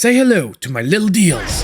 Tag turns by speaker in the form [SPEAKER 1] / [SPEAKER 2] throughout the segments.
[SPEAKER 1] Say hello to my little deals.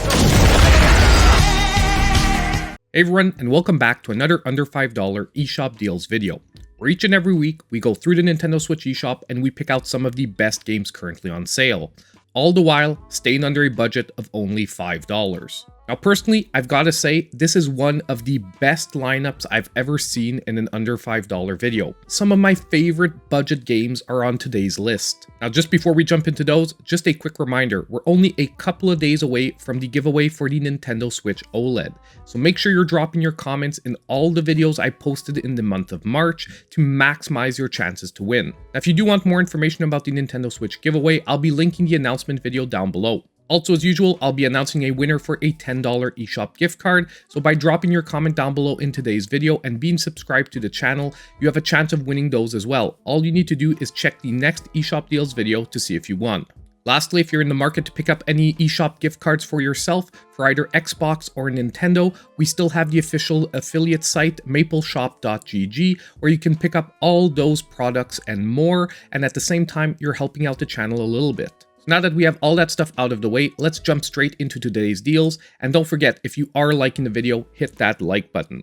[SPEAKER 1] Hey everyone, and welcome back to another under $5 eShop deals video, where each and every week we go through the Nintendo Switch eShop and we pick out some of the best games currently on sale, all the while staying under a budget of only $5. Now personally, I've got to say, this is one of the best lineups I've ever seen in an under $5 video. Some of my favorite budget games are on today's list. Now just before we jump into those, just a quick reminder, we're only a couple of days away from the giveaway for the Nintendo Switch OLED. So make sure you're dropping your comments in all the videos I posted in the month of March to maximize your chances to win. Now if you do want more information about the Nintendo Switch giveaway, I'll be linking the announcement video down below. Also, as usual, I'll be announcing a winner for a $10 eShop gift card, so by dropping your comment down below in today's video and being subscribed to the channel, you have a chance of winning those as well. All you need to do is check the next eShop deals video to see if you won. Lastly, if you're in the market to pick up any eShop gift cards for yourself for either Xbox or Nintendo, we still have the official affiliate site mapleshop.gg, where you can pick up all those products and more, and at the same time, you're helping out the channel a little bit. Now that we have all that stuff out of the way, let's jump straight into today's deals. And don't forget, if you are liking the video, hit that like button.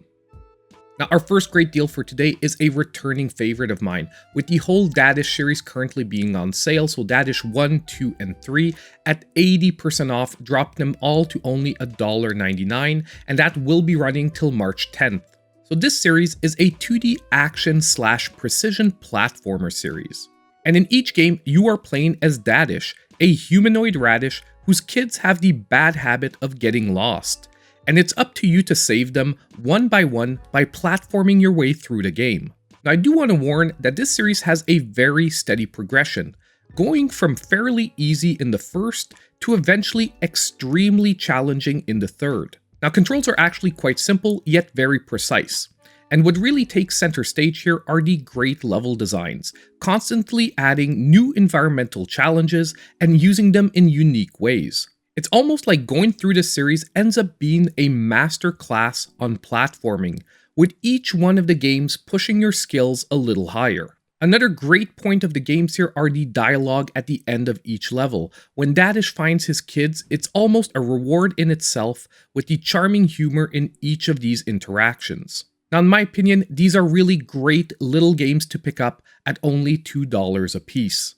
[SPEAKER 1] Now, our first great deal for today is a returning favorite of mine, with the whole Dadish series currently being on sale. So Dadish 1, 2, and 3 at 80% off, dropped them all to only $1.99, and that will be running till March 10th. So this series is a 2D action/precision platformer series. And in each game, you are playing as Dadish, a humanoid radish whose kids have the bad habit of getting lost. And it's up to you to save them one by platforming your way through the game. Now, I do want to warn that this series has a very steady progression, going from fairly easy in the first to eventually extremely challenging in the third. Now, controls are actually quite simple, yet very precise. And what really takes center stage here are the great level designs, constantly adding new environmental challenges and using them in unique ways. It's almost like going through this series ends up being a master class on platforming, with each one of the games pushing your skills a little higher. Another great point of the games here are the dialogue at the end of each level. When Dadish finds his kids, it's almost a reward in itself, with the charming humor in each of these interactions. Now, in my opinion, these are really great little games to pick up at only $2 a piece.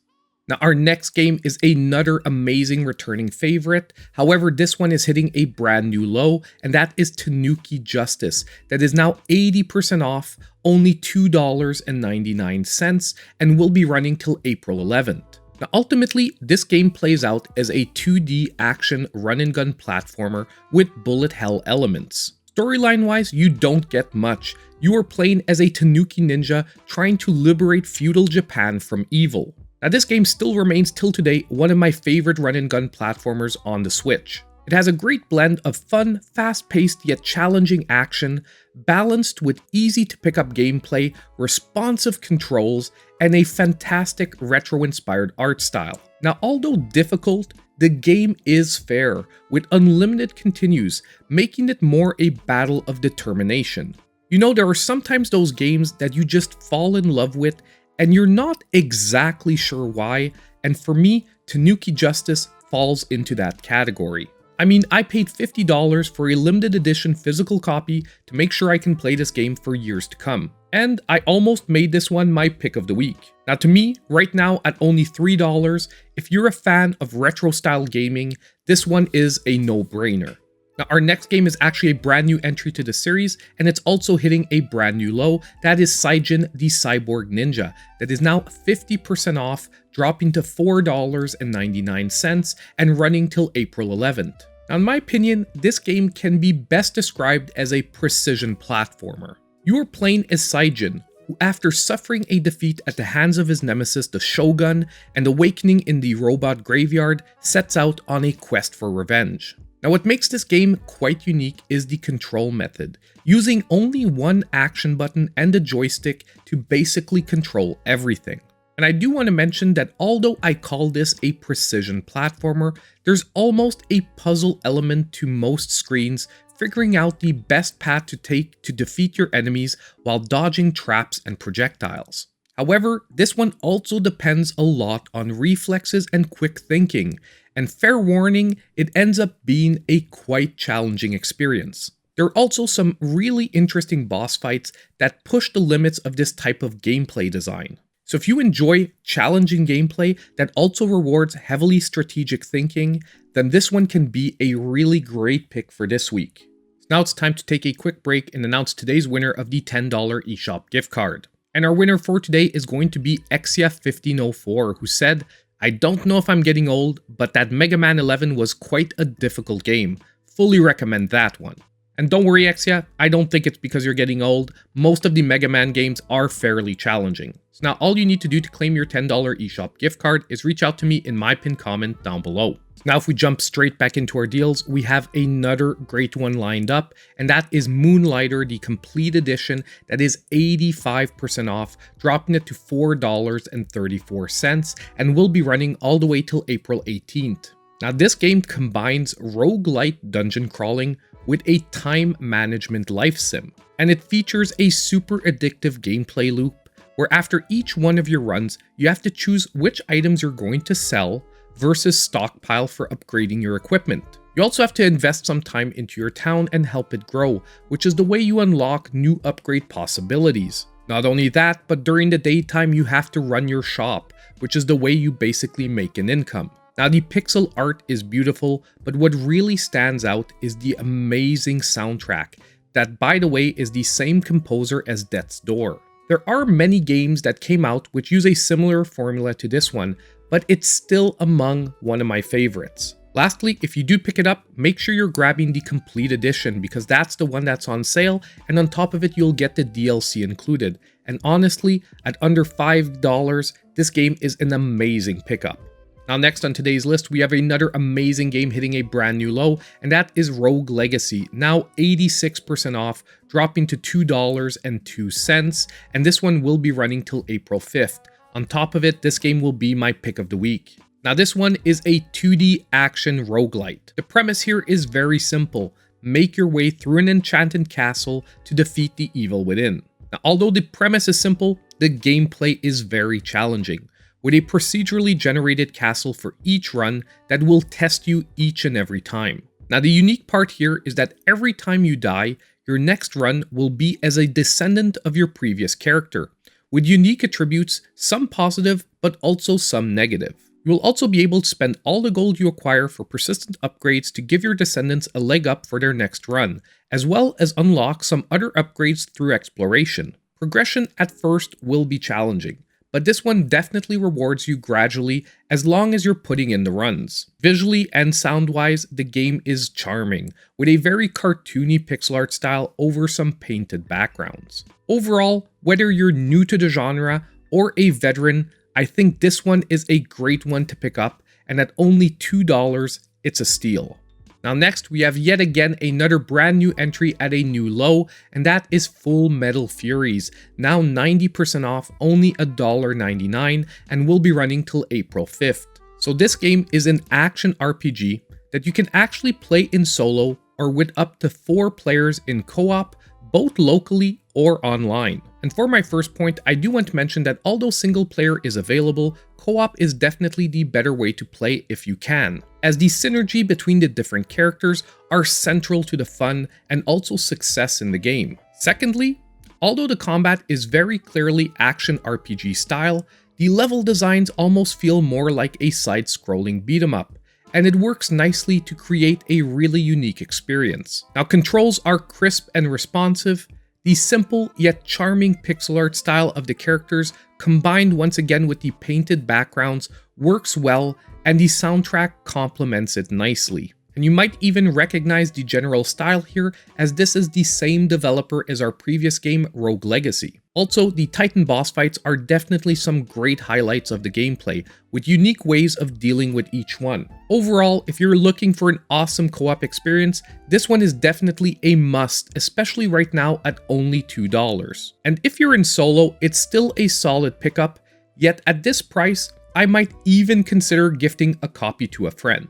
[SPEAKER 1] Now, our next game is another amazing returning favorite. However, this one is hitting a brand new low, and that is Tanuki Justice. That is now 80% off, only $2.99, and will be running till April 11th. Now, ultimately, this game plays out as a 2D action run-and-gun platformer with bullet hell elements. Storyline-wise, you don't get much. You are playing as a Tanuki ninja trying to liberate feudal Japan from evil. Now, this game still remains till today one of my favorite run-and-gun platformers on the Switch. It has a great blend of fun, fast-paced yet challenging action, balanced with easy-to-pick-up gameplay, responsive controls, and a fantastic retro-inspired art style. Now, although difficult, the game is fair, with unlimited continues, making it more a battle of determination. You know, there are sometimes those games that you just fall in love with, and you're not exactly sure why, and for me, Tanuki Justice falls into that category. I mean, I paid $50 for a limited edition physical copy to make sure I can play this game for years to come. And I almost made this one my pick of the week. Now to me, right now at only $3, if you're a fan of retro style gaming, this one is a no-brainer. Now our next game is actually a brand new entry to the series, and it's also hitting a brand new low. That is Cyjin, the Cyborg Ninja. That is now 50% off, dropping to $4.99 and running till April 11th. Now in my opinion, this game can be best described as a precision platformer. You are playing as Cyjin, who after suffering a defeat at the hands of his nemesis the Shogun and awakening in the robot graveyard, sets out on a quest for revenge. Now what makes this game quite unique is the control method, using only one action button and a joystick to basically control everything. And I do want to mention that although I call this a precision platformer, there's almost a puzzle element to most screens, figuring out the best path to take to defeat your enemies while dodging traps and projectiles. However, this one also depends a lot on reflexes and quick thinking, And fair warning, it ends up being a quite challenging experience. There are also some really interesting boss fights that push the limits of this type of gameplay design. So if you enjoy challenging gameplay that also rewards heavily strategic thinking, then this one can be a really great pick for this week. Now it's time to take a quick break and announce today's winner of the $10 eShop gift card. And our winner for today is going to be Exia1504, who said, "I don't know if I'm getting old, but that Mega Man 11 was quite a difficult game. Fully recommend that one." And don't worry, Exia, I don't think it's because you're getting old. Most of the Mega Man games are fairly challenging. So now all you need to do to claim your $10 eShop gift card is reach out to me in my pinned comment down below. Now if we jump straight back into our deals, we have another great one lined up, and that is Moonlighter, the complete edition that is 85% off, dropping it to $4.34, and will be running all the way till April 18th. Now this game combines roguelite dungeon crawling with a time management life sim, and it features a super addictive gameplay loop where after each one of your runs, you have to choose which items you're going to sell versus stockpile for upgrading your equipment. You also have to invest some time into your town and help it grow, which is the way you unlock new upgrade possibilities. Not only that, but during the daytime you have to run your shop, which is the way you basically make an income. Now the pixel art is beautiful, but what really stands out is the amazing soundtrack, that by the way is the same composer as Death's Door. There are many games that came out which use a similar formula to this one, but it's still among one of my favorites. Lastly, if you do pick it up, make sure you're grabbing the complete edition because that's the one that's on sale, and on top of it you'll get the DLC included. And honestly, at under $5, this game is an amazing pickup. Now next on today's list, we have another amazing game hitting a brand new low, and that is Rogue Legacy, now 86% off, dropping to $2.02, and this one will be running till April 5th. On top of it, this game will be my pick of the week. Now this one is a 2D action roguelite. The premise here is very simple. Make your way through an enchanted castle to defeat the evil within. Now although the premise is simple, the gameplay is very challenging, with a procedurally generated castle for each run that will test you each and every time. Now the unique part here is that every time you die, your next run will be as a descendant of your previous character, with unique attributes, some positive but also some negative. You will also be able to spend all the gold you acquire for persistent upgrades to give your descendants a leg up for their next run, as well as unlock some other upgrades through exploration. Progression at first will be challenging, but this one definitely rewards you gradually as long as you're putting in the runs. Visually and sound-wise, the game is charming, with a very cartoony pixel art style over some painted backgrounds. Overall, whether you're new to the genre or a veteran, I think this one is a great one to pick up, and at only $2, it's a steal. Now next, we have yet again another brand new entry at a new low, and that is Full Metal Furies, now 90% off, only $1.99, and will be running till April 5th. So this game is an action RPG that you can actually play in solo or with up to 4 players in co-op, both locally or online. And for my first point, I do want to mention that although single player is available, co-op is definitely the better way to play if you can, as the synergy between the different characters are central to the fun and also success in the game. Secondly, although the combat is very clearly action RPG style, the level designs almost feel more like a side-scrolling beat-em-up, and it works nicely to create a really unique experience. Now controls are crisp and responsive. The simple yet charming pixel art style of the characters, combined once again with the painted backgrounds, works well, and the soundtrack complements it nicely. And you might even recognize the general style here, as this is the same developer as our previous game, Rogue Legacy. Also, the Titan boss fights are definitely some great highlights of the gameplay, with unique ways of dealing with each one. Overall, if you're looking for an awesome co-op experience, this one is definitely a must, especially right now at only $2. And if you're in solo, it's still a solid pickup, yet at this price, I might even consider gifting a copy to a friend.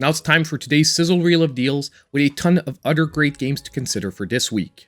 [SPEAKER 1] Now it's time for today's sizzle reel of deals with a ton of other great games to consider for this week.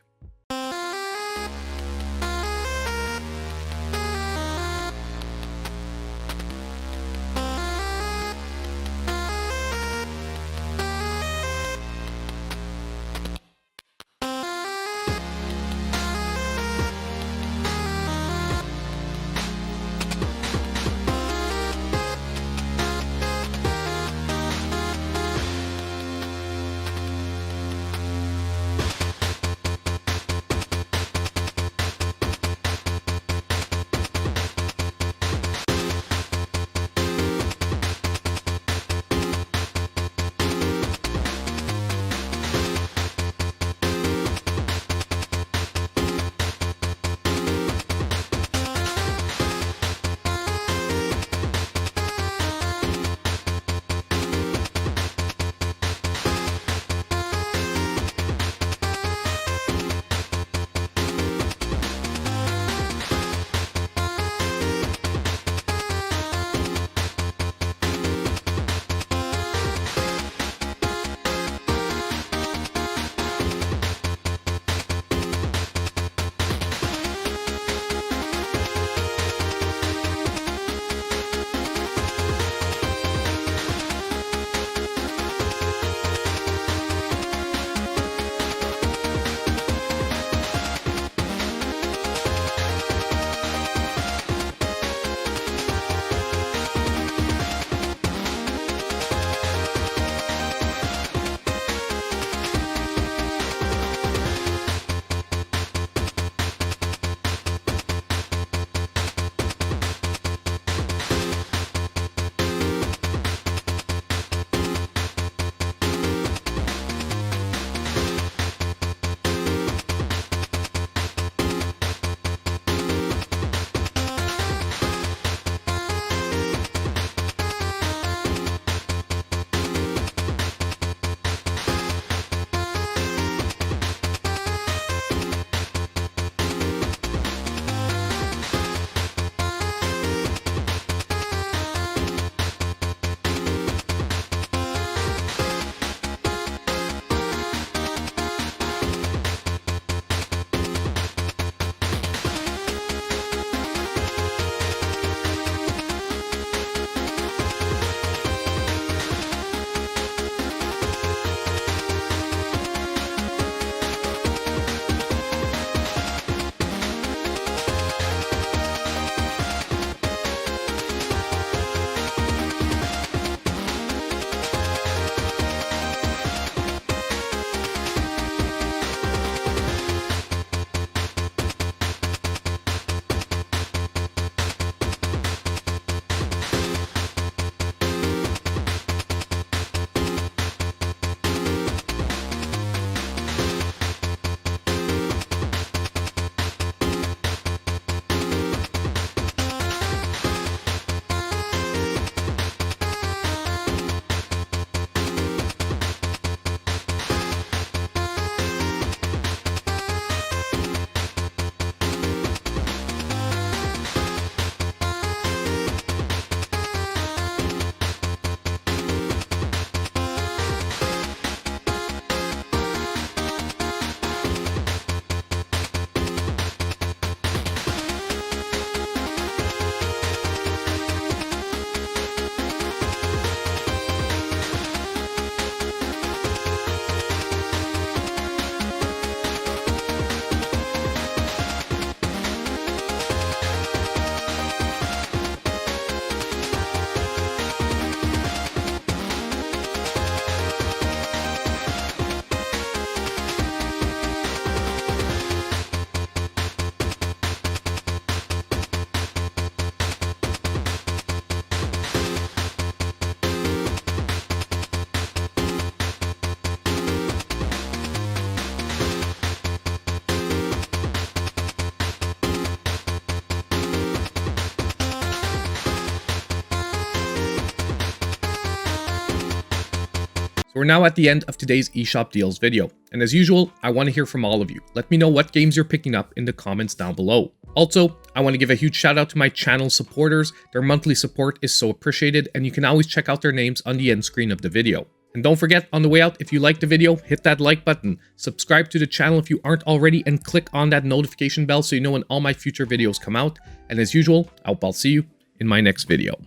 [SPEAKER 1] we're now at the end of today's eShop deals video, and as usual, I want to hear from all of you. Let me know what games you're picking up in the comments down below. Also, I want to give a huge shout out to my channel supporters. Their monthly support is so appreciated, and you can always check out their names on the end screen of the video. And don't forget, on the way out, if you liked the video, hit that like button, subscribe to the channel if you aren't already, and click on that notification bell so you know when all my future videos come out. And as usual, I'll see you in my next video.